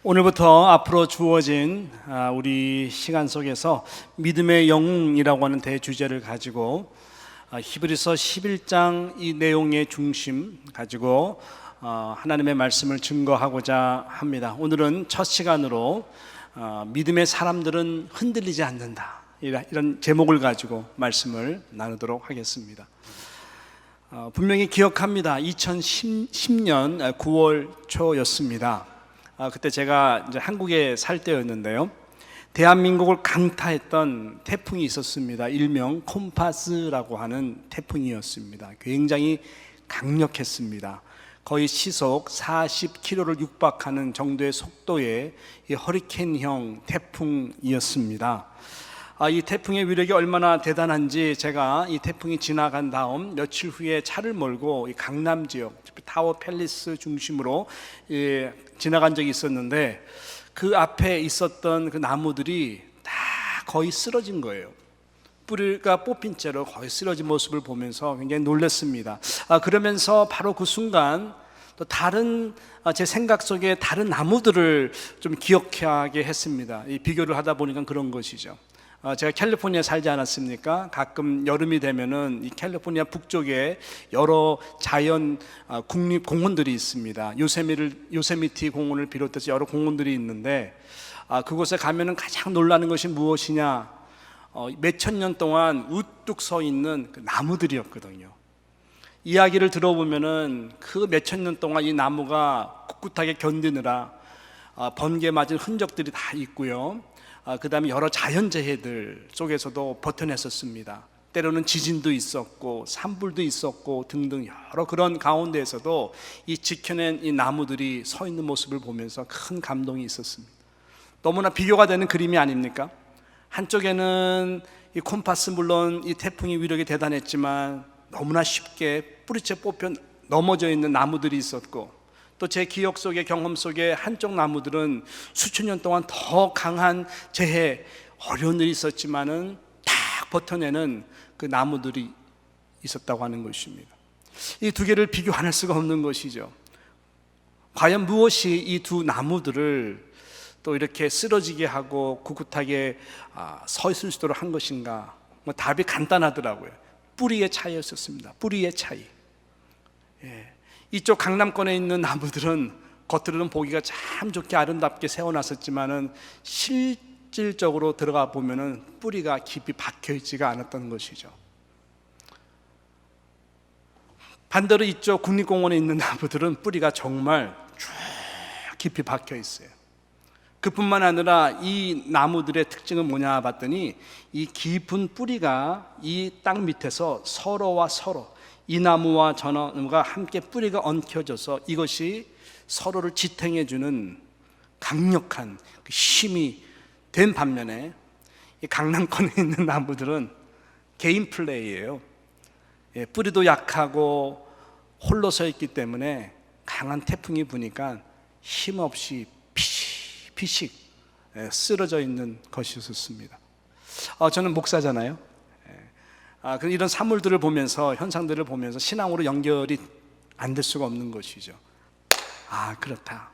오늘부터 앞으로 주어진 우리 시간 속에서 믿음의 영웅이라고 하는 대주제를 가지고 히브리서 11장 이 내용의 중심 가지고 하나님의 말씀을 증거하고자 합니다. 오늘은 첫 시간으로 믿음의 사람들은 흔들리지 않는다, 이런 제목을 가지고 말씀을 나누도록 하겠습니다. 분명히 기억합니다. 2010년 9월 초였습니다. 그때 제가 이제 한국에 살 때였는데요, 대한민국을 강타했던 태풍이 있었습니다. 일명 콤파스라고 하는 태풍이었습니다. 굉장히 강력했습니다. 거의 시속 40km를 육박하는 정도의 속도의 이 허리케인형 태풍이었습니다. 이 태풍의 위력이 얼마나 대단한지 제가 이 태풍이 지나간 다음 며칠 후에 차를 몰고 이 강남 지역 타워 팰리스 중심으로 지나간 적이 있었는데, 그 앞에 있었던 그 나무들이 다 거의 쓰러진 거예요. 뿌리가 뽑힌 채로 거의 쓰러진 모습을 보면서 굉장히 놀랐습니다. 그러면서 바로 그 순간 또 다른 제 생각 속에 다른 나무들을 좀 기억하게 했습니다. 이 비교를 하다 보니까 그런 것이죠. 제가 캘리포니아에 살지 않았습니까? 가끔 여름이 되면은 이 캘리포니아 북쪽에 여러 자연 국립 공원들이 있습니다. 요세미티 공원을 비롯해서 여러 공원들이 있는데, 그곳에 가면은 가장 놀라는 것이 무엇이냐? 몇천 년 동안 우뚝 서 있는 그 나무들이었거든요. 이야기를 들어보면은 그 몇천 년 동안 이 나무가 꿋꿋하게 견디느라 번개 맞은 흔적들이 다 있고요. 그 다음에 여러 자연재해들 속에서도 버텨냈었습니다. 때로는 지진도 있었고 산불도 있었고 등등 여러 그런 가운데에서도 이 지켜낸 이 나무들이 서 있는 모습을 보면서 큰 감동이 있었습니다. 너무나 비교가 되는 그림이 아닙니까? 한쪽에는 이 콤파스, 물론 이 태풍이 위력이 대단했지만 너무나 쉽게 뿌리채 뽑혀 넘어져 있는 나무들이 있었고, 또 제 기억 속에, 경험 속에 한쪽 나무들은 수천 년 동안 더 강한 재해, 어려운 일이 있었지만은 딱 버텨내는 그 나무들이 있었다고 하는 것입니다. 이 두 개를 비교할 수가 없는 것이죠. 과연 무엇이 이 두 나무들을 또 이렇게 쓰러지게 하고 꿋꿋하게 서 있을 수 있도록 한 것인가? 답이 간단하더라고요. 뿌리의 차이였습니다. 뿌리의 차이. 이쪽 강남권에 있는 나무들은 겉으로는 보기가 참 좋게 아름답게 세워놨었지만은 실질적으로 들어가 보면은 뿌리가 깊이 박혀 있지가 않았던 것이죠. 반대로 이쪽 국립공원에 있는 나무들은 뿌리가 정말 쭉 깊이 박혀 있어요. 그뿐만 아니라 이 나무들의 특징은 뭐냐 봤더니, 이 깊은 뿌리가 이 땅 밑에서 서로와 서로, 이 나무와 저 나무가 함께 뿌리가 엉켜져서 이것이 서로를 지탱해주는 강력한 힘이 된 반면에, 이 강남권에 있는 나무들은 개인 플레이예요. 뿌리도 약하고 홀로 서 있기 때문에 강한 태풍이 부니까 힘없이 피식 쓰러져 있는 것이었습니다. 저는 목사잖아요. 이런 사물들을 보면서, 현상들을 보면서 신앙으로 연결이 안 될 수가 없는 것이죠. 그렇다.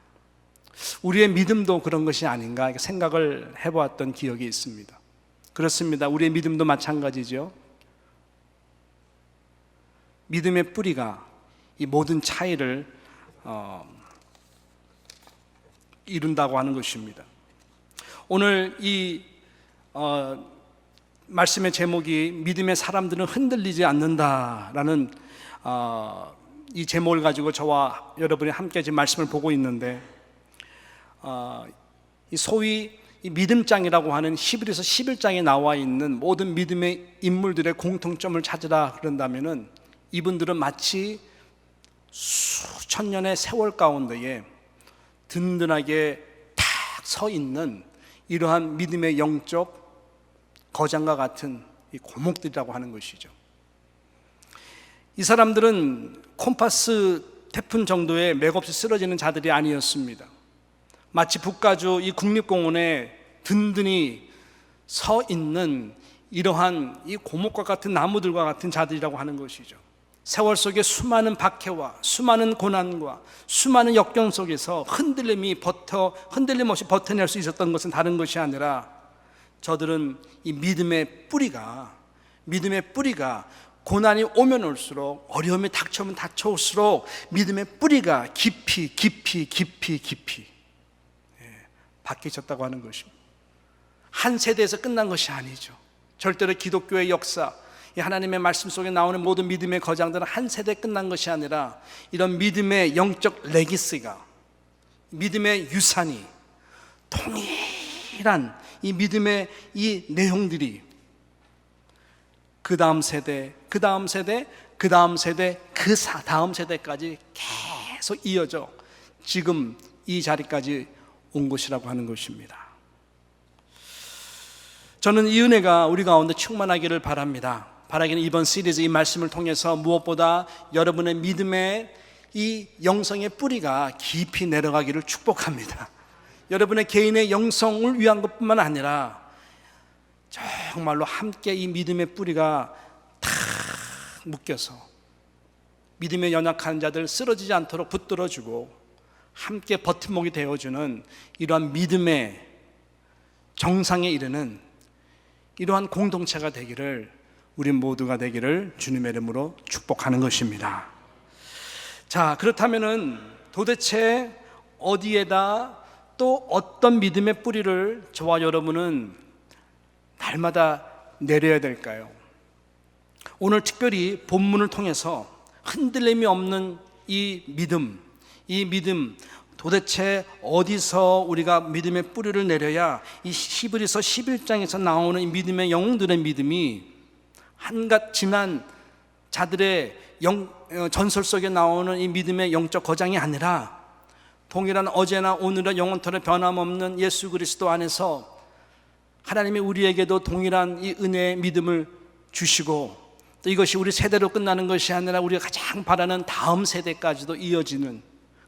우리의 믿음도 그런 것이 아닌가 생각을 해보았던 기억이 있습니다. 그렇습니다. 우리의 믿음도 마찬가지죠. 믿음의 뿌리가 이 모든 차이를 이룬다고 하는 것입니다. 오늘 이 말씀의 제목이 믿음의 사람들은 흔들리지 않는다라는 이 제목을 가지고 저와 여러분이 함께 지금 말씀을 보고 있는데, 이 소위 이 믿음장이라고 하는 히브리서 11장에 나와 있는 모든 믿음의 인물들의 공통점을 찾으라 그런다면은, 이분들은 마치 수천 년의 세월 가운데에 든든하게 탁 서 있는 이러한 믿음의 영적 거장과 같은 이 고목들이라고 하는 것이죠. 이 사람들은 콤파스 태풍 정도의 맥없이 쓰러지는 자들이 아니었습니다. 마치 북가주 이 국립공원에 든든히 서 있는 이러한 이 고목과 같은 나무들과 같은 자들이라고 하는 것이죠. 세월 속에 수많은 박해와 수많은 고난과 수많은 역경 속에서 흔들림 없이 버텨낼 수 있었던 것은 다른 것이 아니라 저들은 이 믿음의 뿌리가 고난이 오면 올수록, 어려움이 닥쳐오면 닥쳐올수록 믿음의 뿌리가 깊이 박히셨다고 하는 것입니다. 한 세대에서 끝난 것이 아니죠. 절대로 기독교의 역사, 이 하나님의 말씀 속에 나오는 모든 믿음의 거장들은 한 세대에 끝난 것이 아니라 이런 믿음의 영적 레기시가, 믿음의 유산이, 동일한 이 믿음의 이 내용들이 그 다음 세대, 그 다음 세대, 그 다음 세대, 다음 세대까지 계속 이어져 지금 이 자리까지 온 것이라고 하는 것입니다. 저는 이 은혜가 우리 가운데 충만하기를 바랍니다. 바라기는 이번 시리즈 이 말씀을 통해서 무엇보다 여러분의 믿음의 이 영성의 뿌리가 깊이 내려가기를 축복합니다. 여러분의 개인의 영성을 위한 것뿐만 아니라 정말로 함께 이 믿음의 뿌리가 탁 묶여서 믿음의 연약한 자들 쓰러지지 않도록 붙들어주고 함께 버팀목이 되어주는 이러한 믿음의 정상에 이르는 이러한 공동체가 되기를, 우리 모두가 되기를 주님의 이름으로 축복하는 것입니다. 자, 그렇다면은 도대체 어디에다 또 어떤 믿음의 뿌리를 저와 여러분은 날마다 내려야 될까요? 오늘 특별히 본문을 통해서 흔들림이 없는 이 믿음 도대체 어디서 우리가 믿음의 뿌리를 내려야 이 히브리서 11장에서 나오는 이 믿음의 영웅들의 믿음이 한갓 지난 자들의 전설 속에 나오는 이 믿음의 영적 거장이 아니라 동일한 어제나 오늘의 영원토록 변함없는 예수 그리스도 안에서 하나님이 우리에게도 동일한 이 은혜의 믿음을 주시고, 또 이것이 우리 세대로 끝나는 것이 아니라 우리가 가장 바라는 다음 세대까지도 이어지는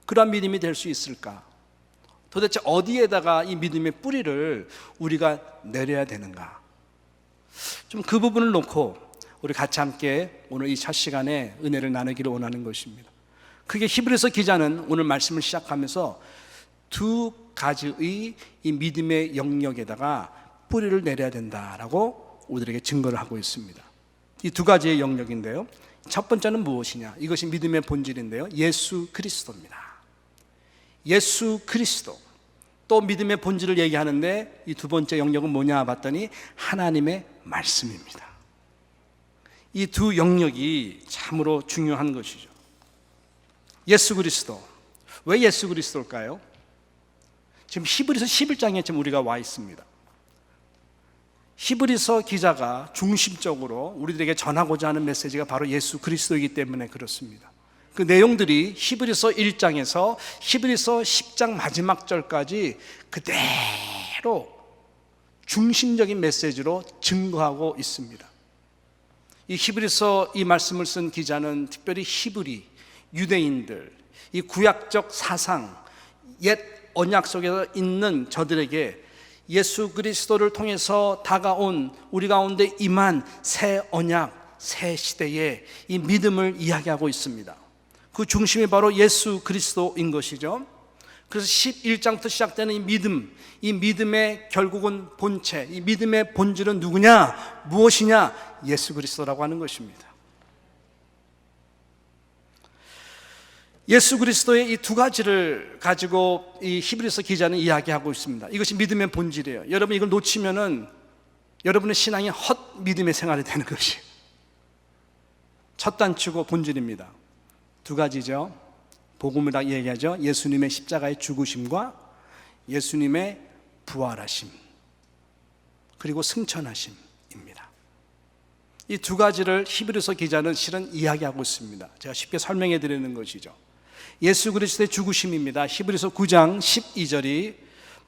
그런 믿음이 될 수 있을까? 도대체 어디에다가 이 믿음의 뿌리를 우리가 내려야 되는가? 좀 그 부분을 놓고 우리 같이 함께 오늘 이 첫 시간에 은혜를 나누기를 원하는 것입니다. 그게 히브리서 기자는 오늘 말씀을 시작하면서 두 가지의 이 믿음의 영역에다가 뿌리를 내려야 된다라고 우리들에게 증거를 하고 있습니다. 이 두 가지의 영역인데요, 첫 번째는 무엇이냐? 이것이 믿음의 본질인데요, 예수 그리스도입니다. 예수 그리스도. 또 믿음의 본질을 얘기하는데 이 두 번째 영역은 뭐냐 봤더니 하나님의 말씀입니다. 이 두 영역이 참으로 중요한 것이죠. 예수 그리스도. 왜 예수 그리스도일까요? 지금 히브리서 11장에 지금 우리가 와 있습니다. 히브리서 기자가 중심적으로 우리들에게 전하고자 하는 메시지가 바로 예수 그리스도이기 때문에 그렇습니다. 그 내용들이 히브리서 1장에서 히브리서 10장 마지막 절까지 그대로 중심적인 메시지로 증거하고 있습니다. 이 히브리서 이 말씀을 쓴 기자는 특별히 히브리 유대인들, 이 구약적 사상, 옛 언약 속에서 있는 저들에게 예수 그리스도를 통해서 다가온 우리 가운데 임한 새 언약, 새 시대의 이 믿음을 이야기하고 있습니다. 그 중심이 바로 예수 그리스도인 것이죠. 그래서 11장부터 시작되는 이 믿음의 결국은 본체, 이 믿음의 본질은 누구냐, 무엇이냐? 예수 그리스도라고 하는 것입니다. 예수 그리스도의 이 두 가지를 가지고 이 히브리서 기자는 이야기하고 있습니다. 이것이 믿음의 본질이에요. 여러분 이걸 놓치면은 여러분의 신앙이 헛 믿음의 생활이 되는 것이 첫 단추고 본질입니다. 두 가지죠. 복음이라고 얘기하죠. 예수님의 십자가의 죽으심과 예수님의 부활하심, 그리고 승천하심입니다. 이 두 가지를 히브리서 기자는 실은 이야기하고 있습니다. 제가 쉽게 설명해 드리는 것이죠. 예수 그리스도의 죽으심입니다. 히브리서 9장 12절이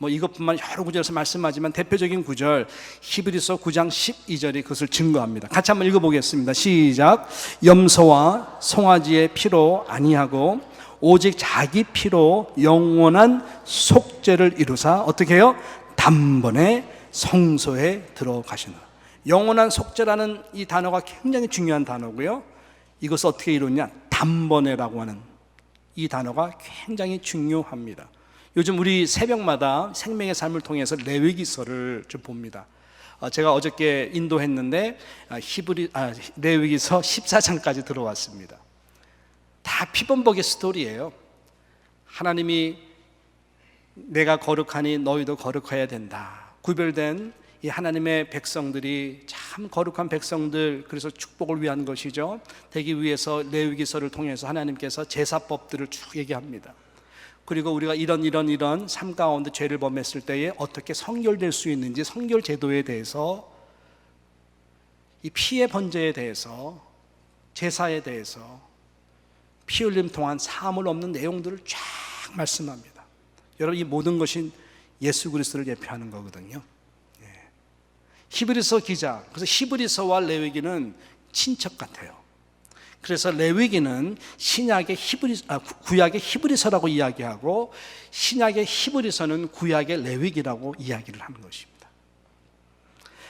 이것뿐만 여러 구절에서 말씀하지만 대표적인 구절, 히브리서 9장 12절이 그것을 증거합니다. 같이 한번 읽어보겠습니다. 시작. 염소와 송아지의 피로 아니하고 오직 자기 피로 영원한 속죄를 이루사 어떻게 해요? 단번에 성소에 들어가시는. 영원한 속죄라는 이 단어가 굉장히 중요한 단어고요. 이것을 어떻게 이루냐? 단번에라고 하는 이 단어가 굉장히 중요합니다. 요즘 우리 새벽마다 생명의 삶을 통해서 레위기서를 좀 봅니다. 제가 어저께 인도했는데 레위기서 14장까지 들어왔습니다. 다 피범벅의 스토리예요. 하나님이 내가 거룩하니 너희도 거룩해야 된다. 구별된 이 하나님의 백성들이 참 거룩한 백성들, 그래서 축복을 위한 것이죠. 되기 위해서 레위기서를 통해서 하나님께서 제사법들을 쭉 얘기합니다. 그리고 우리가 이런 삶 가운데 죄를 범했을 때에 어떻게 성결될 수 있는지, 성결 제도에 대해서, 이 피의 번제에 대해서, 제사에 대해서, 피 흘림 통한 사함을 얻는 내용들을 쫙 말씀합니다. 여러분, 이 모든 것이 예수 그리스도를 예표하는 거거든요. 히브리서 기자, 그래서 히브리서와 레위기는 친척 같아요. 그래서 레위기는 구약의 히브리서라고 이야기하고, 신약의 히브리서는 구약의 레위기라고 이야기를 하는 것입니다.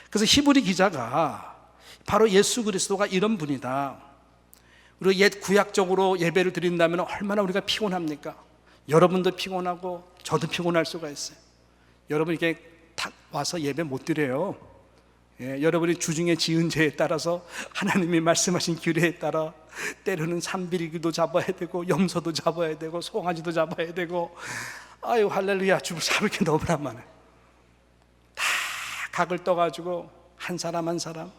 그래서 히브리 기자가 바로 예수 그리스도가 이런 분이다. 우리가 옛 구약적으로 예배를 드린다면 얼마나 우리가 피곤합니까? 여러분도 피곤하고 저도 피곤할 수가 있어요. 여러분 이렇게 탁 와서 예배 못 드려요. 여러분이 주중에 지은 죄에 따라서, 하나님이 말씀하신 규례에 따라 때로는 산비리기도 잡아야 되고, 염소도 잡아야 되고, 송아지도 잡아야 되고, 아유 할렐루야, 주를 잡을 게 너무나 많아요. 다 각을 떠가지고 한 사람 한 사람.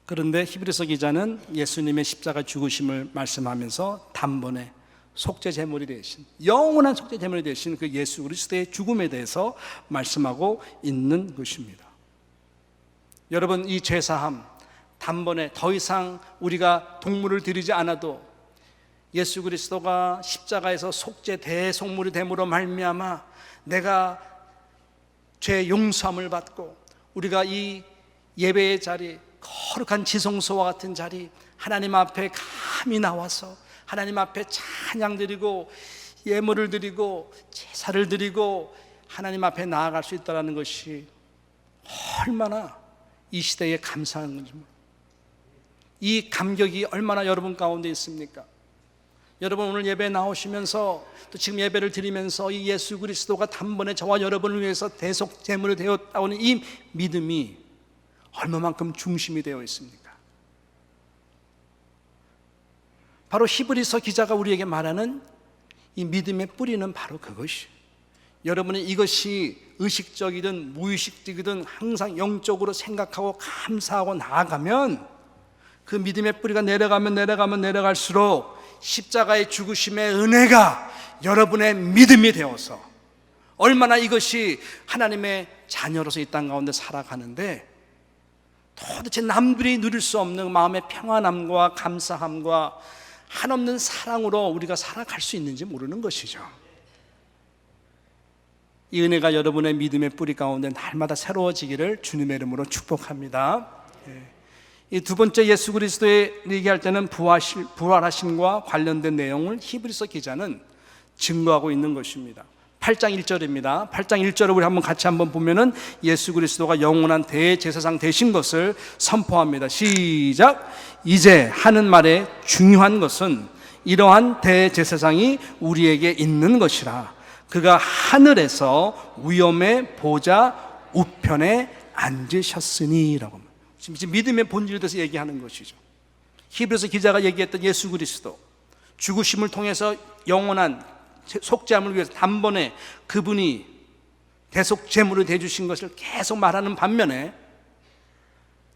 그런데 히브리서 기자는 예수님의 십자가 죽으심을 말씀하면서 단번에 속죄 제물이 되신, 영원한 속죄 제물이 되신 그 예수 그리스도의 죽음에 대해서 말씀하고 있는 것입니다. 여러분, 이 제사함, 단번에 더 이상 우리가 동물을 드리지 않아도 예수 그리스도가 십자가에서 속죄 대속물이 됨으로 말미암아 내가 죄 용서함을 받고, 우리가 이 예배의 자리, 거룩한 지성소와 같은 자리, 하나님 앞에 감히 나와서 하나님 앞에 찬양 드리고 예물을 드리고 제사를 드리고 하나님 앞에 나아갈 수 있다는 것이 얼마나 이 시대에 감사한 건지, 이 감격이 얼마나 여러분 가운데 있습니까? 여러분, 오늘 예배 나오시면서 또 지금 예배를 드리면서 이 예수 그리스도가 단번에 저와 여러분을 위해서 대속 제물이 되었다고 하는 이 믿음이 얼마만큼 중심이 되어 있습니까? 바로 히브리서 기자가 우리에게 말하는 이 믿음의 뿌리는 바로 그것이, 여러분이 이것이 의식적이든 무의식적이든 항상 영적으로 생각하고 감사하고 나아가면, 그 믿음의 뿌리가 내려갈수록 십자가의 죽으심의 은혜가 여러분의 믿음이 되어서 얼마나 이것이 하나님의 자녀로서 이 땅 가운데 살아가는데 도대체 남들이 누릴 수 없는 마음의 평안함과 감사함과 한없는 사랑으로 우리가 살아갈 수 있는지 모르는 것이죠. 이 은혜가 여러분의 믿음의 뿌리 가운데 날마다 새로워지기를 주님의 이름으로 축복합니다. 이 두 번째, 예수 그리스도에 얘기할 때는 부활하심과 관련된 내용을 히브리서 기자는 증거하고 있는 것입니다. 8장 1절입니다. 8장 1절을 우리 같이 한번 보면은 예수 그리스도가 영원한 대제사장 되신 것을 선포합니다. 시작. 이제 하는 말의 중요한 것은 이러한 대제사장이 우리에게 있는 것이라. 그가 하늘에서 위엄의 보좌 우편에 앉으셨으니라고. 지금 믿음의 본질에 대해서 얘기하는 것이죠. 히브리서 기자가 얘기했던 예수 그리스도 죽으심을 통해서 영원한 속죄함을 위해서 단번에 그분이 대속 제물을 대주신 것을 계속 말하는 반면에,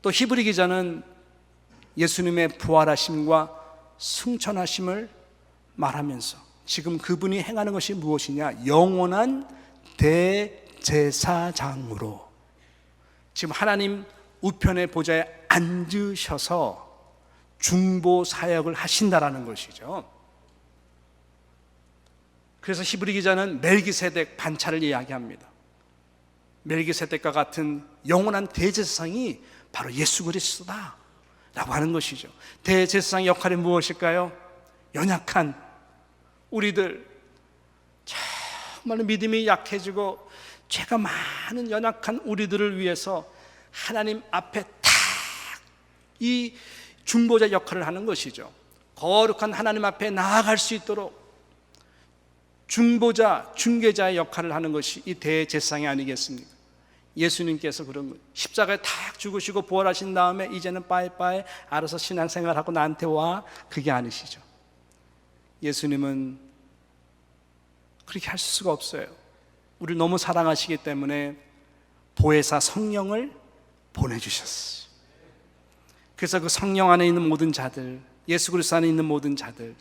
또 히브리 기자는 예수님의 부활하심과 승천하심을 말하면서 지금 그분이 행하는 것이 무엇이냐? 영원한 대제사장으로 지금 하나님 우편의 보좌에 앉으셔서 중보 사역을 하신다라는 것이죠. 그래서 히브리 기자는 멜기세덱 반차를 이야기합니다. 멜기세덱과 같은 영원한 대제사장이 바로 예수 그리스도다 라고 하는 것이죠. 대제사장의 역할이 무엇일까요? 연약한 우리들, 정말 믿음이 약해지고 죄가 많은 연약한 우리들을 위해서 하나님 앞에 탁 이 중보자 역할을 하는 것이죠. 거룩한 하나님 앞에 나아갈 수 있도록 중보자, 중개자의 역할을 하는 것이 이 대제사장이 아니겠습니까? 예수님께서 그런 거예요. 십자가에 탁 죽으시고 부활하신 다음에 이제는 빠이빠이 알아서 신앙생활하고 나한테 와, 그게 아니시죠. 예수님은 그렇게 할 수가 없어요. 우리를 너무 사랑하시기 때문에 보혜사 성령을 보내주셨어요. 그래서 그 성령 안에 있는 모든 자들, 예수 그리스도 안에 있는 모든 자들을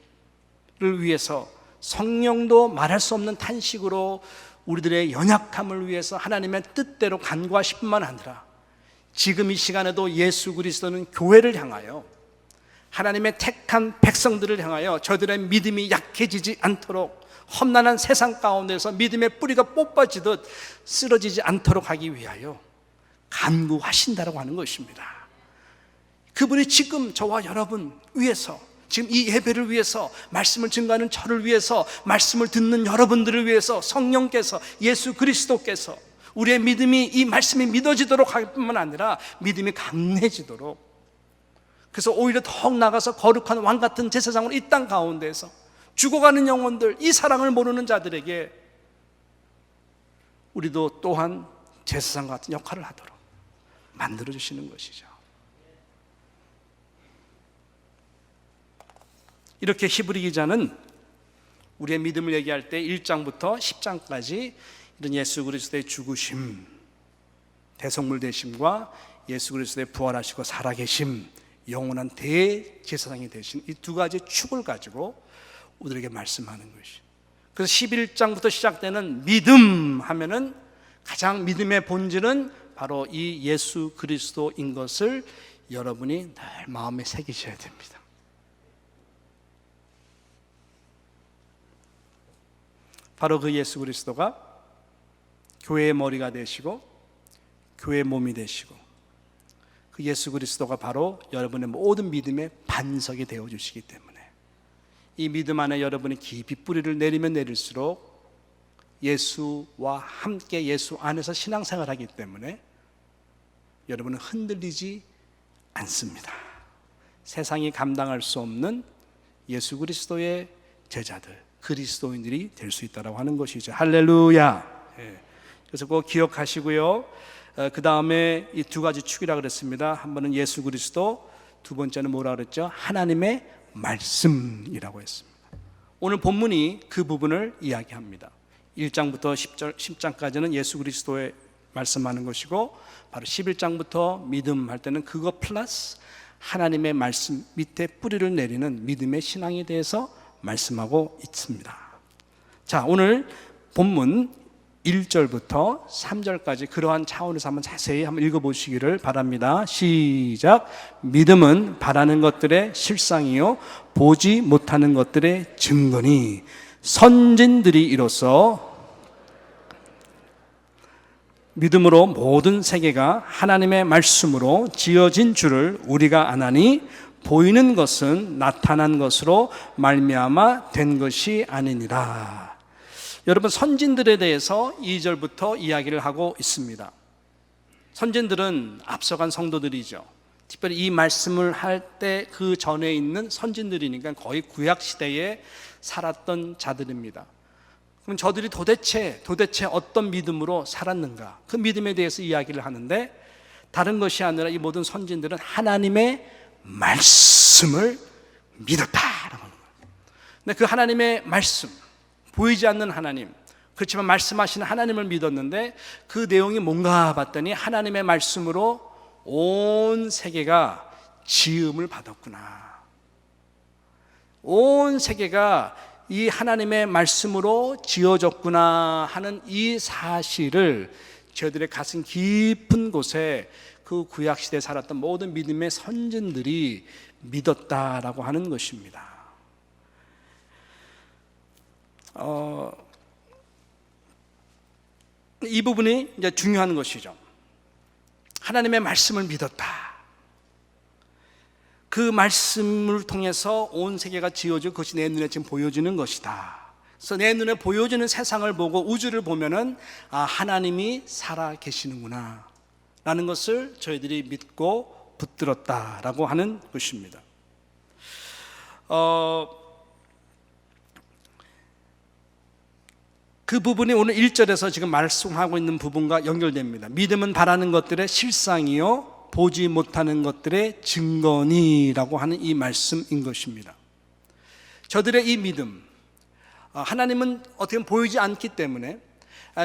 위해서 성령도 말할 수 없는 탄식으로 우리들의 연약함을 위해서 하나님의 뜻대로 간구하실 뿐만 아니라 지금 이 시간에도 예수 그리스도는 교회를 향하여 하나님의 택한 백성들을 향하여 저들의 믿음이 약해지지 않도록 험난한 세상 가운데서 믿음의 뿌리가 뽑아지듯 쓰러지지 않도록 하기 위하여 간구하신다라고 하는 것입니다. 그분이 지금 저와 여러분 위해서, 지금 이 예배를 위해서, 말씀을 증거하는 저를 위해서, 말씀을 듣는 여러분들을 위해서 성령께서, 예수 그리스도께서 우리의 믿음이, 이 말씀이 믿어지도록 할 뿐만 아니라 믿음이 강해지도록, 그래서 오히려 더욱 나가서 거룩한 왕 같은 제사장으로 이 땅 가운데에서 죽어가는 영혼들, 이 사랑을 모르는 자들에게 우리도 또한 제사장 같은 역할을 하도록 만들어주시는 것이죠. 이렇게 히브리 기자는 우리의 믿음을 얘기할 때 1장부터 10장까지 이런 예수 그리스도의 죽으심, 대속물 되심과 예수 그리스도의 부활하시고 살아계심, 영원한 대제사장이 되신 이 두 가지 축을 가지고 우리에게 말씀하는 것이. 그래서 11장부터 시작되는 믿음 하면은 가장 믿음의 본질은 바로 이 예수 그리스도인 것을 여러분이 늘 마음에 새기셔야 됩니다. 바로 그 예수 그리스도가 교회의 머리가 되시고 교회의 몸이 되시고 그 예수 그리스도가 바로 여러분의 모든 믿음의 반석이 되어주시기 때문에 이 믿음 안에 여러분이 깊이 뿌리를 내리면 내릴수록 예수와 함께 예수 안에서 신앙생활하기 때문에 여러분은 흔들리지 않습니다. 세상이 감당할 수 없는 예수 그리스도의 제자들, 그리스도인들이 될 수 있다고 하는 것이죠. 할렐루야. 그래서 꼭 기억하시고요. 그 다음에 이 두 가지 축이라 그랬습니다. 한 번은 예수 그리스도, 두 번째는 뭐라 그랬죠? 하나님의 말씀이라고 했습니다. 오늘 본문이 그 부분을 이야기합니다. 1장부터 10장까지는 예수 그리스도의 말씀하는 것이고, 바로 11장부터 믿음 할 때는 그거 플러스 하나님의 말씀 밑에 뿌리를 내리는 믿음의 신앙에 대해서 말씀하고 있습니다. 자, 오늘 본문 1절부터 3절까지 그러한 차원에서 한번 자세히 한번 읽어보시기를 바랍니다. 시작. 믿음은 바라는 것들의 실상이요 보지 못하는 것들의 증거니 선진들이 이로써 믿음으로 모든 세계가 하나님의 말씀으로 지어진 줄을 우리가 아나니 보이는 것은 나타난 것으로 말미암아 된 것이 아니니라. 여러분, 선진들에 대해서 2절부터 이야기를 하고 있습니다. 선진들은 앞서간 성도들이죠. 특별히 이 말씀을 할 때 그 전에 있는 선진들이니까 거의 구약 시대에 살았던 자들입니다. 그럼 저들이 도대체 어떤 믿음으로 살았는가? 그 믿음에 대해서 이야기를 하는데, 다른 것이 아니라 이 모든 선진들은 하나님의 말씀을 믿었다라고 하는 거예요. 근데 그 하나님의 말씀, 보이지 않는 하나님, 그렇지만 말씀하시는 하나님을 믿었는데 그 내용이 뭔가 봤더니 하나님의 말씀으로 온 세계가 지음을 받았구나. 온 세계가 이 하나님의 말씀으로 지어졌구나 하는 이 사실을 저희들의 가슴 깊은 곳에 그 구약시대에 살았던 모든 믿음의 선진들이 믿었다라고 하는 것입니다. 이 부분이 이제 중요한 것이죠. 하나님의 말씀을 믿었다. 그 말씀을 통해서 온 세계가 지어지고 그것이 내 눈에 지금 보여지는 것이다. 그래서 내 눈에 보여지는 세상을 보고 우주를 보면은 하나님이 살아 계시는구나 라는 것을 저희들이 믿고 붙들었다라고 하는 것입니다. 그 부분이 오늘 1절에서 지금 말씀하고 있는 부분과 연결됩니다. 믿음은 바라는 것들의 실상이요 보지 못하는 것들의 증거니라고 하는 이 말씀인 것입니다. 저들의 이 믿음, 하나님은 어떻게 보면 보이지 않기 때문에,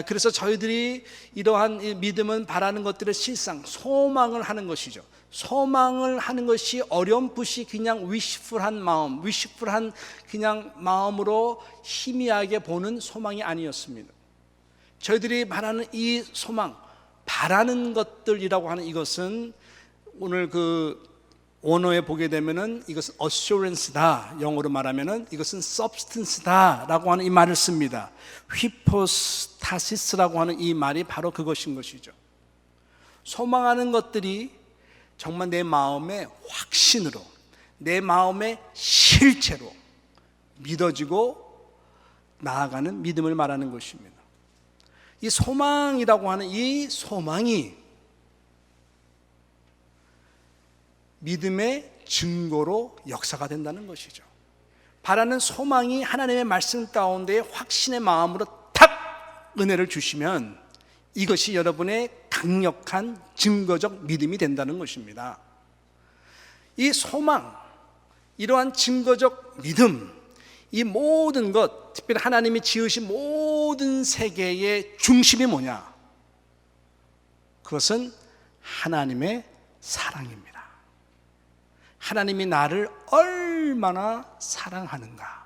그래서 저희들이 이러한 이 믿음은 바라는 것들의 실상, 소망을 하는 것이죠. 소망을 하는 것이 어렴풋이 그냥 wishful한 마음, wishful한 그냥 마음으로 희미하게 보는 소망이 아니었습니다. 저희들이 바라는 이 소망, 바라는 것들이라고 하는 이것은 오늘 그 원어에 보게 되면은 이것은 assurance다, 영어로 말하면은 이것은 substance다라고 하는 이 말을 씁니다. hypostasis라고 하는 이 말이 바로 그것인 것이죠. 소망하는 것들이 정말 내 마음의 확신으로, 내 마음의 실체로 믿어지고 나아가는 믿음을 말하는 것입니다. 이 소망이라고 하는 이 소망이 믿음의 증거로 역사가 된다는 것이죠. 바라는 소망이 하나님의 말씀 가운데 확신의 마음으로 탁 은혜를 주시면 이것이 여러분의 강력한 증거적 믿음이 된다는 것입니다. 이 소망, 이러한 증거적 믿음, 이 모든 것, 특별히 하나님이 지으신 모든 세계의 중심이 뭐냐? 그것은 하나님의 사랑입니다. 하나님이 나를 얼마나 사랑하는가,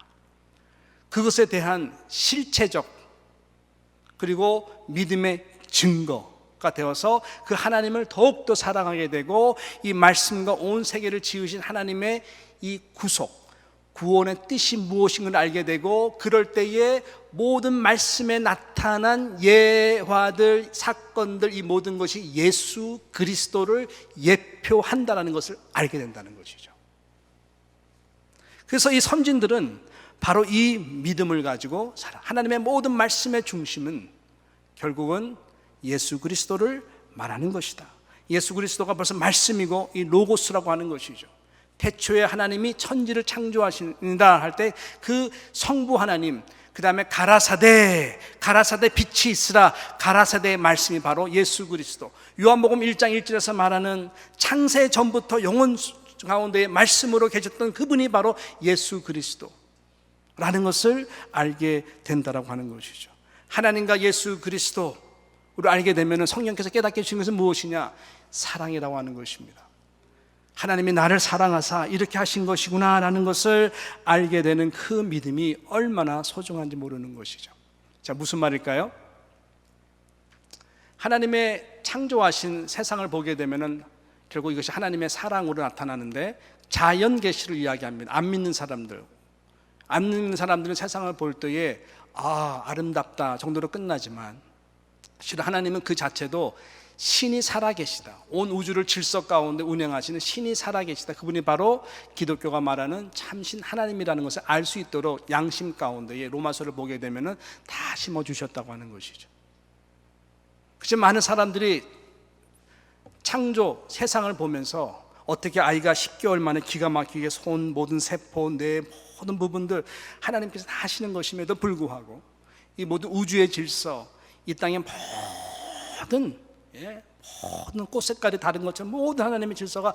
그것에 대한 실체적 그리고 믿음의 증거가 되어서 그 하나님을 더욱더 사랑하게 되고, 이 말씀과 온 세계를 지으신 하나님의 이 구원의 뜻이 무엇인가를 알게 되고, 그럴 때에 모든 말씀에 나타난 예화들, 사건들, 이 모든 것이 예수 그리스도를 예표한다는 것을 알게 된다는 것이죠. 그래서 이 선진들은 바로 이 믿음을 가지고 살아. 하나님의 모든 말씀의 중심은 결국은 예수 그리스도를 말하는 것이다. 예수 그리스도가 벌써 말씀이고 이 로고스라고 하는 것이죠. 태초에 하나님이 천지를 창조하신다 할 때 그 성부 하나님, 그 다음에 가라사대 빛이 있으라, 가라사대의 말씀이 바로 예수 그리스도. 요한복음 1장 1절에서 말하는 창세 전부터 영원 가운데에 말씀으로 계셨던 그분이 바로 예수 그리스도라는 것을 알게 된다라고 하는 것이죠. 하나님과 예수 그리스도를 알게 되면 성령께서 깨닫게 해주신 것은 무엇이냐? 사랑이라고 하는 것입니다. 하나님이 나를 사랑하사 이렇게 하신 것이구나 라는 것을 알게 되는 그 믿음이 얼마나 소중한지 모르는 것이죠. 자, 무슨 말일까요? 하나님의 창조하신 세상을 보게 되면 결국 이것이 하나님의 사랑으로 나타나는데, 자연 계시를 이야기합니다. 안 믿는 사람들은 세상을 볼 때에 아름답다 정도로 끝나지만, 실은 하나님은 그 자체도 신이 살아계시다, 온 우주를 질서 가운데 운행하시는 신이 살아계시다, 그분이 바로 기독교가 말하는 참신 하나님이라는 것을 알 수 있도록 양심 가운데에 로마서를 보게 되면 다 심어주셨다고 하는 것이죠. 그렇지만 많은 사람들이 창조 세상을 보면서 어떻게 아이가 10개월 만에 기가 막히게 손, 모든 세포, 뇌 모든 부분들 하나님께서 다 하시는 것임에도 불구하고 이 모든 우주의 질서, 이 땅의 모든 꽃 색깔이 다른 것처럼 모든 하나님의 질서가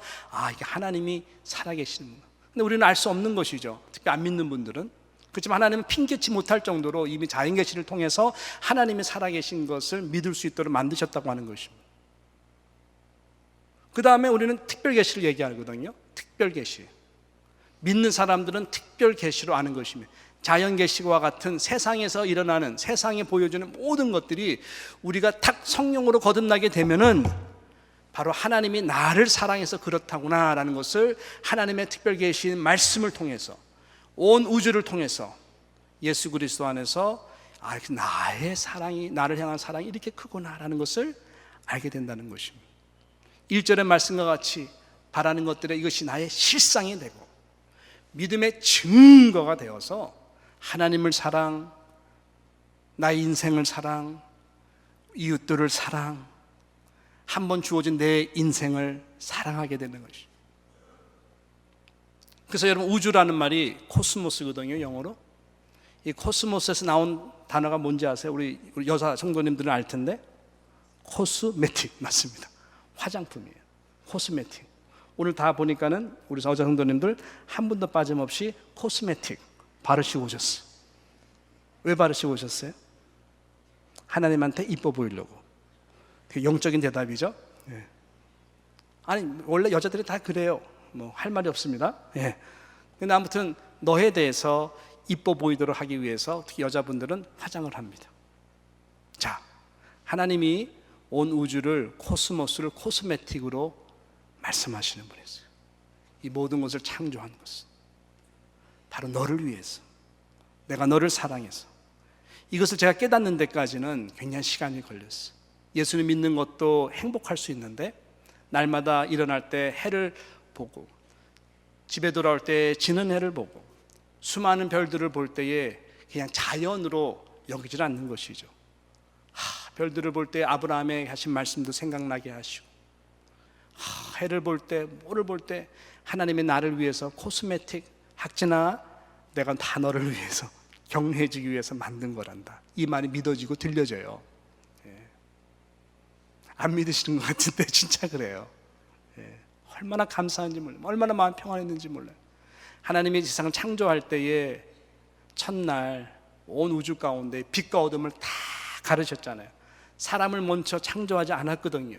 이게 하나님이 살아계시는구나. 근데 우리는 알 수 없는 것이죠. 특히 안 믿는 분들은. 그렇지만 하나님은 핑계치 못할 정도로 이미 자연계시를 통해서 하나님이 살아계신 것을 믿을 수 있도록 만드셨다고 하는 것입니다. 그 다음에 우리는 특별계시를 얘기하거든요. 특별계시. 믿는 사람들은 특별계시로 아는 것입니다. 자연계시와 같은 세상에서 일어나는, 세상에 보여주는 모든 것들이 우리가 탁 성령으로 거듭나게 되면은 바로 하나님이 나를 사랑해서 그렇다구나 라는 것을 하나님의 특별계시인 말씀을 통해서, 온 우주를 통해서 예수 그리스도 안에서 나의 사랑이, 나를 향한 사랑이 이렇게 크구나 라는 것을 알게 된다는 것입니다. 1절의 말씀과 같이 바라는 것들에 이것이 나의 실상이 되고 믿음의 증거가 되어서 하나님을 사랑, 나의 인생을 사랑, 이웃들을 사랑, 한 번 주어진 내 인생을 사랑하게 되는 것이죠. 그래서 여러분, 우주라는 말이 코스모스거든요, 영어로. 이 코스모스에서 나온 단어가 뭔지 아세요? 우리 여자 성도님들은 알 텐데, 코스메틱 맞습니다. 화장품이에요. 코스메틱. 오늘 다 보니까는 우리 여자 성도님들 한 분도 빠짐없이 코스메틱 바르시고 오셨어요. 왜 바르시고 오셨어요? 하나님한테 이뻐 보이려고. 그 영적인 대답이죠. 예. 아니, 원래 여자들이 다 그래요. 뭐 할 말이 없습니다. 예. 근데 아무튼 너에 대해서 이뻐 보이도록 하기 위해서 특히 여자분들은 화장을 합니다. 자, 하나님이 온 우주를, 코스모스를 코스메틱으로 말씀하시는 분이세요. 이 모든 것을 창조한 것은 바로 너를 위해서, 내가 너를 사랑해서. 이것을 제가 깨닫는 데까지는 굉장히 시간이 걸렸어요. 예수를 믿는 것도 행복할 수 있는데, 날마다 일어날 때 해를 보고, 집에 돌아올 때 지는 해를 보고, 수많은 별들을 볼 때에 그냥 자연으로 여기질 않는 것이죠. 별들을 볼 때 아브라함의 하신 말씀도 생각나게 하시고, 해를 볼 때, 뭐를 볼 때 하나님의 나를 위해서 코스메틱, 학진아, 내가 다 너를 위해서, 경외해지기 위해서 만든 거란다. 이 말이 믿어지고 들려져요. 예. 안 믿으시는 것 같은데 진짜 그래요. 예. 얼마나 감사한지 몰라요. 얼마나 마음 평안했는지 몰라요. 하나님이 세상을 창조할 때에 첫날 온 우주 가운데 빛과 어둠을 다 가르셨잖아요. 사람을 먼저 창조하지 않았거든요.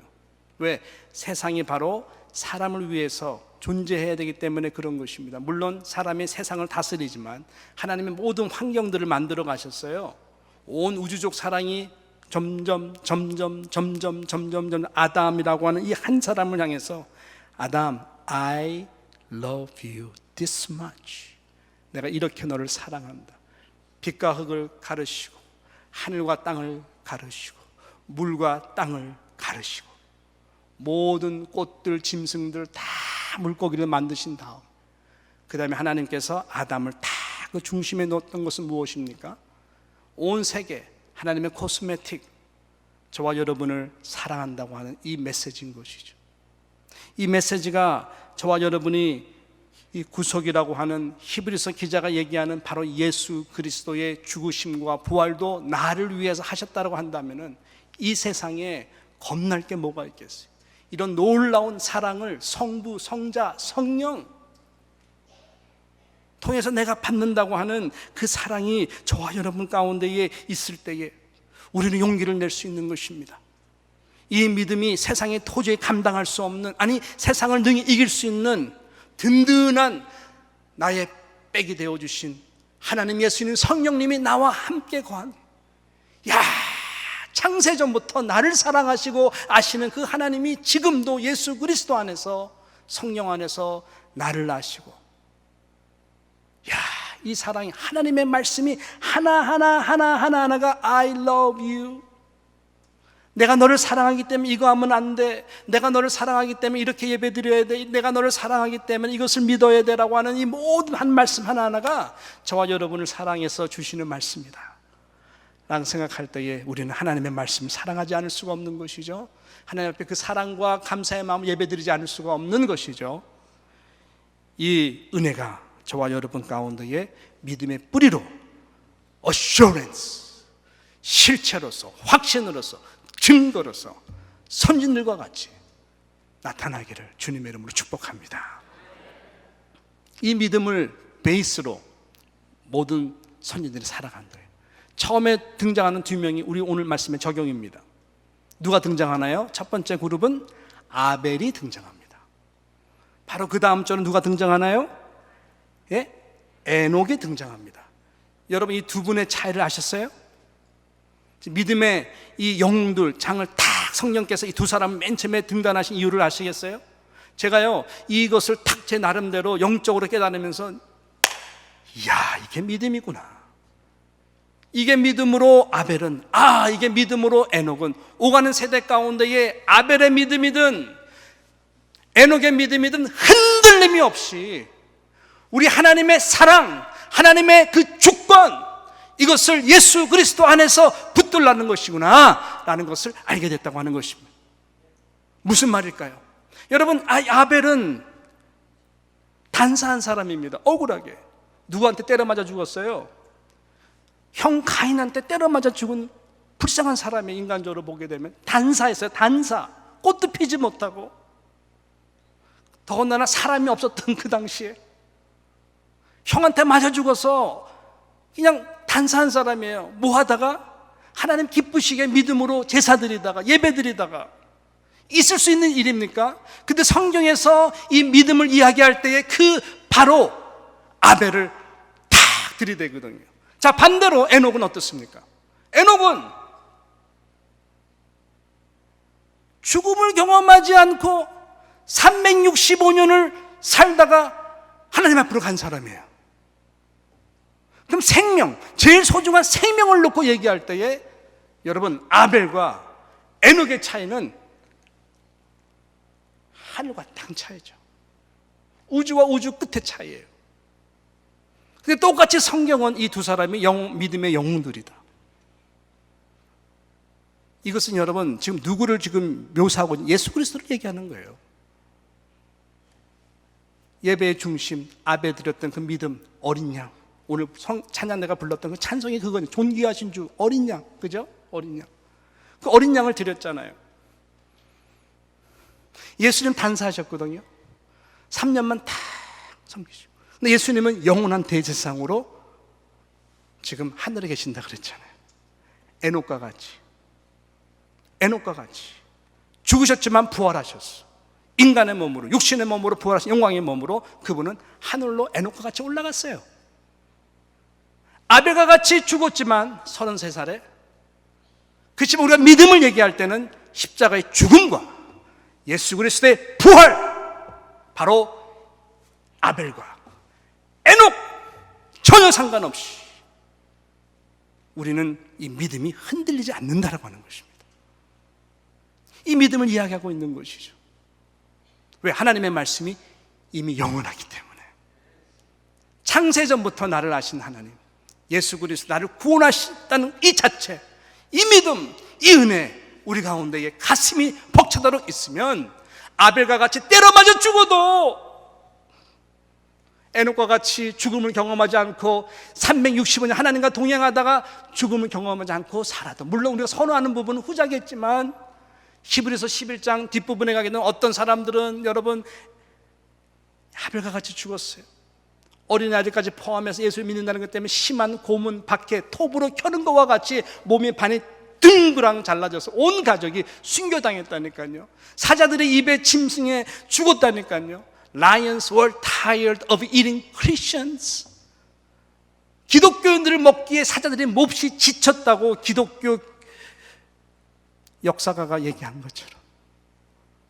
왜? 세상이 바로 사람을 위해서 존재해야 되기 때문에 그런 것입니다. 물론 사람이 세상을 다스리지만 하나님의 모든 환경들을 만들어 가셨어요. 온 우주적 사랑이 점점 아담이라고 하는 이 한 사람을 향해서, 아담, I love you this much. 내가 이렇게 너를 사랑한다. 빛과 흙을 가르시고, 하늘과 땅을 가르시고, 물과 땅을 가르시고, 모든 꽃들, 짐승들 다 물고기를 만드신 다음, 그 다음에 하나님께서 아담을 다 그 중심에 놓았던 것은 무엇입니까? 온 세계, 하나님의 코스메틱, 저와 여러분을 사랑한다고 하는 이 메시지인 것이죠. 이 메시지가 저와 여러분이 이 구속이라고 하는 히브리서 기자가 얘기하는 바로 예수 그리스도의 죽으심과 부활도 나를 위해서 하셨다고 한다면 이 세상에 겁날 게 뭐가 있겠어요? 이런 놀라운 사랑을 성부, 성자, 성령 통해서 내가 받는다고 하는 그 사랑이 저와 여러분 가운데에 있을 때에 우리는 용기를 낼 수 있는 것입니다. 이 믿음이 세상에 도저히 감당할 수 없는, 아니 세상을 능히 이길 수 있는 든든한 나의 백이 되어주신 하나님 예수님 성령님이 나와 함께 거한, 야, 창세전부터 나를 사랑하시고 아시는 그 하나님이 지금도 예수 그리스도 안에서, 성령 안에서 나를 아시고, 야, 이 사랑이, 하나님의 말씀이 하나하나가 I love you, 내가 너를 사랑하기 때문에 이거 하면 안 돼, 내가 너를 사랑하기 때문에 이렇게 예배 드려야 돼, 내가 너를 사랑하기 때문에 이것을 믿어야 되라고 하는 이 모든 한 말씀 하나하나가 저와 여러분을 사랑해서 주시는 말씀이다 라고 생각할 때에 우리는 하나님의 말씀을 사랑하지 않을 수가 없는 것이죠. 하나님 앞에 그 사랑과 감사의 마음을 예배 드리지 않을 수가 없는 것이죠. 이 은혜가 저와 여러분 가운데에 믿음의 뿌리로 assurance, 실체로서, 확신으로서, 증거로서 선진들과 같이 나타나기를 주님의 이름으로 축복합니다. 이 믿음을 베이스로 모든 선진들이 살아간 거예요. 처음에 등장하는 두 명이 우리 오늘 말씀의 적용입니다. 누가 등장하나요? 첫 번째 그룹은 아벨이 등장합니다. 바로 그 다음 절은 누가 등장하나요? 예? 에녹이 등장합니다. 여러분 이 두 분의 차이를 아셨어요? 믿음의 이 영웅들, 장을 딱 성령께서 이 두 사람 맨 처음에 등단하신 이유를 아시겠어요? 제가요 이것을 탁 제 나름대로 영적으로 깨달으면서, 이야, 이게 믿음이구나. 이게 믿음으로 아벨은, 이게 믿음으로 에녹은, 오가는 세대 가운데에 아벨의 믿음이든 에녹의 믿음이든 흔들림이 없이 우리 하나님의 사랑, 하나님의 그 주권, 이것을 예수 그리스도 안에서 붙들라는 것이구나 라는 것을 알게 됐다고 하는 것입니다. 무슨 말일까요? 여러분, 아벨은 단사한 사람입니다. 억울하게 누구한테 때려 맞아 죽었어요? 형 가인한테 때려 맞아 죽은 불쌍한 사람이, 인간적으로 보게 되면 단사했어요. 단사. 꽃도 피지 못하고, 더군다나 사람이 없었던 그 당시에 형한테 맞아 죽어서 그냥 단사한 사람이에요. 뭐 하다가 하나님 기쁘시게 믿음으로 제사 드리다가, 예배 드리다가. 있을 수 있는 일입니까? 근데 성경에서 이 믿음을 이야기할 때에 그 바로 아벨을 탁 들이대거든요. 자, 반대로 에녹은 어떻습니까? 에녹은 죽음을 경험하지 않고 365년을 살다가 하나님 앞으로 간 사람이에요. 그럼 생명, 제일 소중한 생명을 놓고 얘기할 때에 여러분, 아벨과 에녹의 차이는 하늘과 땅 차이죠. 우주와 우주 끝의 차이예요. 근데 똑같이 성경은 이 두 사람이 믿음의 영웅들이다. 이것은 여러분, 지금 누구를 지금 묘사하고 있는, 예수 그리스도를 얘기하는 거예요. 예배의 중심, 아벨 드렸던 그 믿음, 어린 양. 오늘 찬양대가 불렀던 그 찬송이 그거는 존귀하신 주, 어린 양. 그죠? 어린 양. 그 어린 양을 드렸잖아요. 예수님 단사하셨거든요. 3년만 다 섬기시고. 근데 예수님은 영원한 대제사장으로 지금 하늘에 계신다 그랬잖아요. 에녹과 같이 죽으셨지만 부활하셨어. 인간의 몸으로, 육신의 몸으로 부활하신 영광의 몸으로 그분은 하늘로 에녹과 같이 올라갔어요. 아벨과 같이 죽었지만 33살에, 그렇지만 우리가 믿음을 얘기할 때는 십자가의 죽음과 예수 그리스도의 부활, 바로 아벨과 에녹 전혀 상관없이 우리는 이 믿음이 흔들리지 않는다라고 하는 것입니다. 이 믿음을 이야기하고 있는 것이죠. 왜? 하나님의 말씀이 이미 영원하기 때문에. 창세전부터 나를 아신 하나님, 예수 그리스도 나를 구원하셨다는 이 자체, 이 믿음, 이 은혜, 우리 가운데에 가슴이 벅차도록 있으면 아벨과 같이 때려 맞아 죽어도, 에녹과 같이 죽음을 경험하지 않고 365년 하나님과 동행하다가 죽음을 경험하지 않고 살아도, 물론 우리가 선호하는 부분은 후자겠지만 히브리서 11장 뒷부분에 가게 되면 어떤 사람들은 여러분 아벨과 같이 죽었어요. 어린아이들까지 포함해서 예수를 믿는다는 것 때문에 심한 고문, 박해, 톱으로 켜는 것과 같이 몸이 반이 둥그랑 잘라져서 온 가족이 순교당했다니까요. 사자들의 입에 짐승에 죽었다니까요. Lions were tired of eating Christians. 기독교인들을 먹기에 사자들이 몹시 지쳤다고 기독교 역사가가 얘기한 것처럼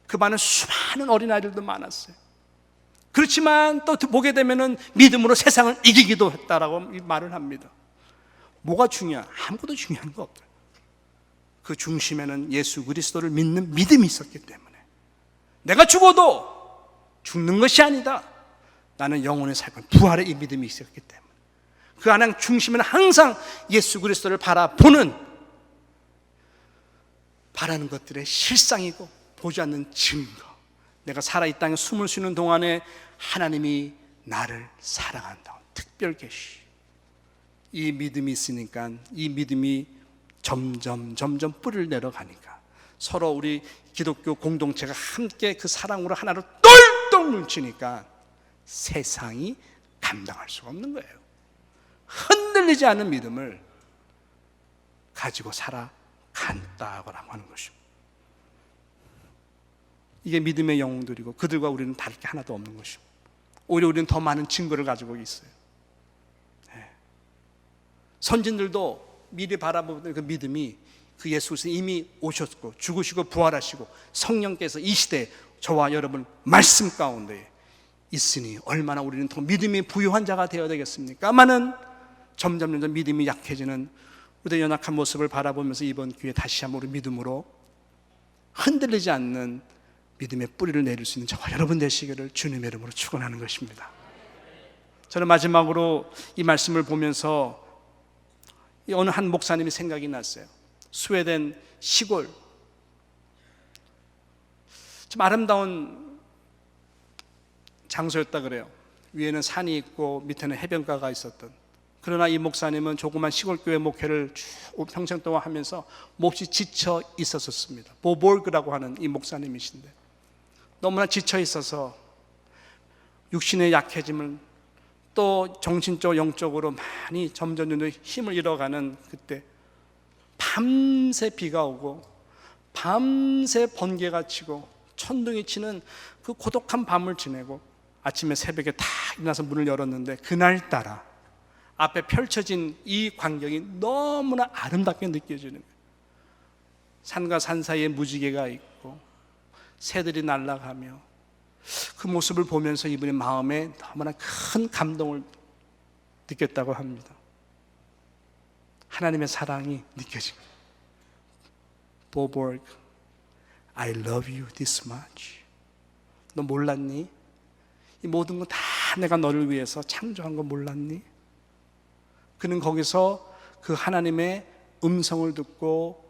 그 많은 수많은 어린아이들도 많았어요. 그렇지만 또 보게 되면은 믿음으로 세상을 이기기도 했다라고 말을 합니다. 뭐가 중요해? 아무것도 중요한 거 없다. 그 중심에는 예수 그리스도를 믿는 믿음이 있었기 때문에 내가 죽어도 죽는 것이 아니다, 나는 영원히 살 거야, 부활의 이 믿음이 있었기 때문에 그 안에 중심에는 항상 예수 그리스도를 바라보는, 바라는 것들의 실상이고 보지 않는 증거. 내가 살아 이 땅에 숨을 쉬는 동안에 하나님이 나를 사랑한다, 특별 계시. 이 믿음이 있으니까, 이 믿음이 점점 뿌리를 내려가니까 서로 우리 기독교 공동체가 함께 그 사랑으로 하나로 똘똘 뭉치니까 세상이 감당할 수가 없는 거예요. 흔들리지 않은 믿음을 가지고 살아간다고 하는 것입니다. 이게 믿음의 영웅들이고 그들과 우리는 다를 게 하나도 없는 것입니다. 오히려 우리는 더 많은 증거를 가지고 있어요. 선진들도 미리 바라보는 그 믿음이, 그 예수 그리스도 이미 오셨고 죽으시고 부활하시고 성령께서 이 시대에 저와 여러분 말씀 가운데 있으니 얼마나 우리는 더 믿음이 부유한 자가 되어야 되겠습니까?만은 점점 믿음이 약해지는 우리의 연약한 모습을 바라보면서 이번 기회에 다시 한번 우리 믿음으로 흔들리지 않는 믿음의 뿌리를 내릴 수 있는 저와 여러분 되시기를 주님의 이름으로 축원하는 것입니다. 저는 마지막으로 이 말씀을 보면서 어느 한 목사님이 생각이 났어요. 스웨덴 시골 좀 아름다운 장소였다 그래요. 위에는 산이 있고 밑에는 해변가가 있었던. 그러나 이 목사님은 조그만 시골교회 목회를 쭉 평생 동안 하면서 몹시 지쳐 있었습니다. 보볼그라고 하는 이 목사님이신데 너무나 지쳐 있어서 육신의 약해짐을 또 정신적으로 영적으로 많이 점점 힘을 잃어가는 그때 밤새 비가 오고 밤새 번개가 치고 천둥이 치는 그 고독한 밤을 지내고 아침에 새벽에 다 일어나서 문을 열었는데 그날따라 앞에 펼쳐진 이 광경이 너무나 아름답게 느껴지는 거예요. 산과 산 사이에 무지개가 있고 새들이 날아가며 그 모습을 보면서 이분의 마음에 너무나 큰 감동을 느꼈다고 합니다. 하나님의 사랑이 느껴진 거예요. 보볼그, I love you this much. 너 몰랐니? 이 모든 건 다 내가 너를 위해서 창조한 거 몰랐니? 그는 거기서 그 하나님의 음성을 듣고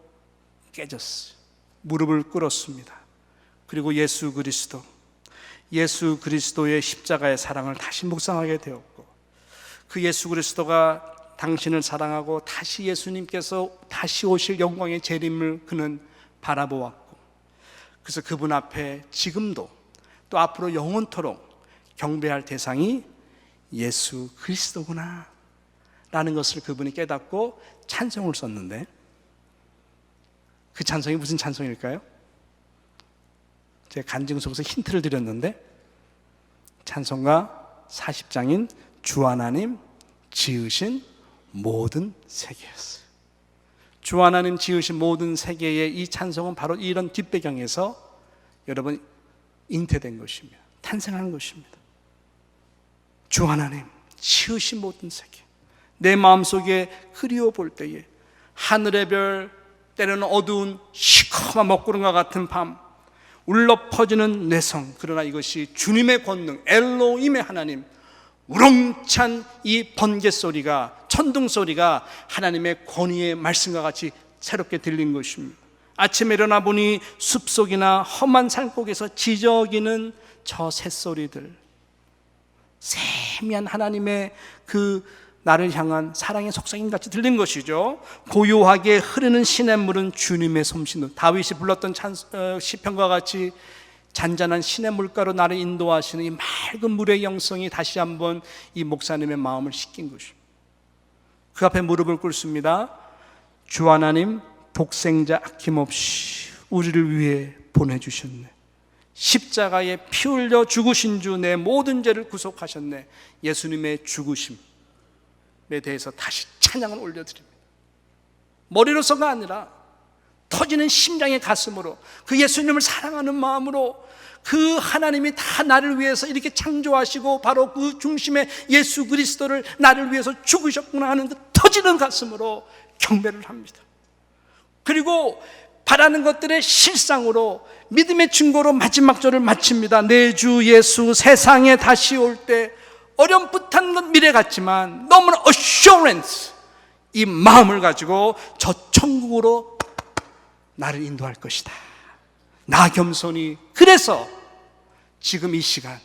깨졌어요. 무릎을 꿇었습니다. 그리고 예수 그리스도의 십자가의 사랑을 다시 묵상하게 되었고, 그 예수 그리스도가 당신을 사랑하고 다시 예수님께서 다시 오실 영광의 재림을 그는 바라보았고, 그래서 그분 앞에 지금도 또 앞으로 영원토록 경배할 대상이 예수 그리스도구나 라는 것을 그분이 깨닫고 찬송을 썼는데, 그 찬송이 무슨 찬송일까요? 제가 간증 속에서 힌트를 드렸는데 찬송가 40장인 주 하나님 지으신 모든 세계였어요. 주 하나님 지으신 모든 세계의 이 찬송은 바로 이런 뒷배경에서 여러분 잉태된 것입니다. 탄생한 것입니다. 주 하나님 지으신 모든 세계, 내 마음속에 그리워 볼 때에 하늘의 별, 때로는 어두운 시커먼 먹구름과 같은 밤, 울려 퍼지는 뇌성, 그러나 이것이 주님의 권능, 엘로힘의 하나님, 우렁찬 이 번개 소리가, 천둥 소리가 하나님의 권위의 말씀과 같이 새롭게 들린 것입니다. 아침에 일어나 보니 숲속이나 험한 산꼭에서 지저귀는 저 새소리들, 세미한 하나님의 그 나를 향한 사랑의 속삭임같이 들린 것이죠. 고요하게 흐르는 시냇물은 주님의 솜씨는, 다윗이 불렀던 시편과 같이 잔잔한 시냇물가로 나를 인도하시는 이 맑은 물의 영성이 다시 한번 이 목사님의 마음을 씻긴 것입니다. 그 앞에 무릎을 꿇습니다. 주 하나님, 독생자 아낌없이 우리를 위해 보내주셨네. 십자가에 피 흘려 죽으신 주, 내 모든 죄를 구속하셨네. 예수님의 죽으심에 대해서 다시 찬양을 올려드립니다. 머리로서가 아니라 터지는 심장의 가슴으로, 그 예수님을 사랑하는 마음으로, 그 하나님이 다 나를 위해서 이렇게 창조하시고 바로 그 중심에 예수 그리스도를 나를 위해서 죽으셨구나 하는 그 터지는 가슴으로 경배를 합니다. 그리고 바라는 것들의 실상으로 믿음의 증거로 마지막 절을 마칩니다. 내 주 예수 세상에 다시 올 때 어렴풋한 건 미래 같지만 너무나 assurance, 이 마음을 가지고 저 천국으로 나를 인도할 것이다. 나 겸손히, 그래서 지금 이 시간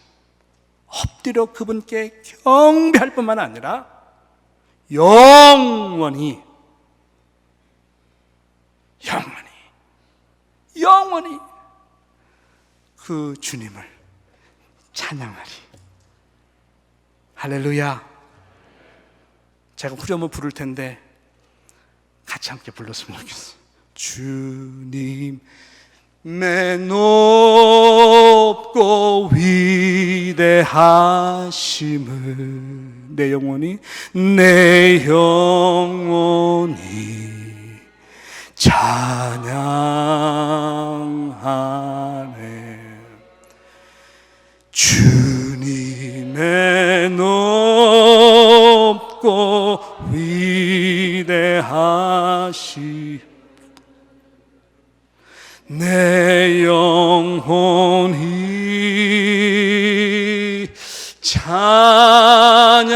엎드려 그분께 경배할 뿐만 아니라 영원히 그 주님을 찬양하리. 할렐루야. 제가 후렴을 부를 텐데 같이 함께 불렀으면 좋겠어요. 주님의 높고 위대하심을 내 영혼이 찬양하네. 주님의 높고 위대하심 내 영혼이 찬양